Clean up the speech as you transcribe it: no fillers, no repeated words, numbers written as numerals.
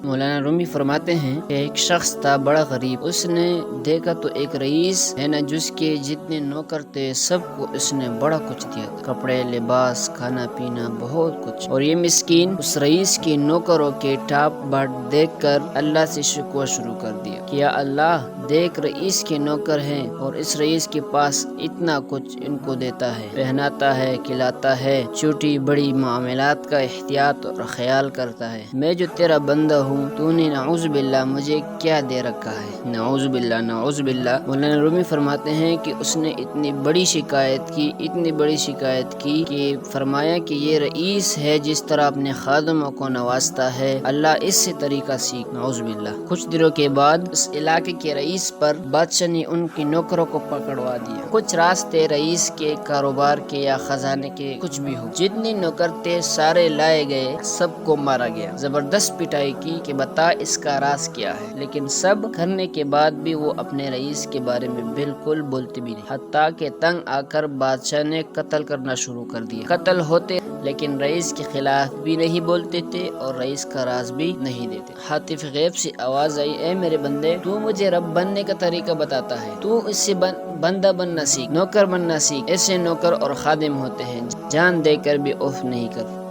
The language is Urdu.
مولانا رومی فرماتے ہیں کہ ایک شخص تھا بڑا غریب، اس نے دیکھا تو ایک رئیس ہے نا جس کے جتنے نوکر تھے سب کو اس نے بڑا کچھ دیا، کپڑے، لباس، کھانا پینا، بہت کچھ، اور یہ مسکین اس رئیس کے نوکروں کے ٹاپ بٹ دیکھ کر اللہ سے شکوہ شروع کر دیا کہ یا اللہ دیکھ رئیس کے نوکر ہیں اور اس رئیس کے پاس اتنا کچھ ان کو دیتا ہے، پہناتا ہے، کھلاتا ہے، چھوٹی بڑی معاملات کا احتیاط اور خیال کرتا ہے، میں جو تیرا بندہ ہوں تو نے نعوذ باللہ مجھے کیا دے رکھا ہے، نعوذ باللہ نعوذ باللہ۔ مولانا رومی فرماتے ہیں کہ اس نے اتنی بڑی شکایت کی کہ فرمایا کہ یہ رئیس ہے جس طرح اپنے خادموں کو نوازتا ہے، اللہ اس سے طریقہ سیکھ، نعوذ باللہ۔ کچھ دنوں کے بعد اس علاقے کے رئیس پر بادشاہ نے ان کے نوکروں کو پکڑوا دیا، کچھ راستے رئیس کے کاروبار کے یا خزانے کے کچھ بھی ہو، جتنے نوکر تھے سارے لائے گئے، سب کو مارا گیا، زبردست پٹائی کی کہ بتا اس کا راز کیا ہے، لیکن سب کرنے کے بعد بھی وہ اپنے رئیس کے بارے میں بالکل بولتے بھی نہیں، حتیٰ کہ تنگ آ کر بادشاہ نے قتل کرنا شروع کر دیا، قتل ہوتے لیکن رئیس کے خلاف بھی نہیں بولتے تھے اور رئیس کا راز بھی نہیں دیتے۔ حاطف غیب سے آواز آئی، اے میرے بندے، تو مجھے رب بننے کا طریقہ بتاتا ہے، تو اس سے بندہ بننا سیکھ، نوکر بننا سیکھ، ایسے نوکر اور خادم ہوتے ہیں جان دے کر بھی اوف نہیں کرتے۔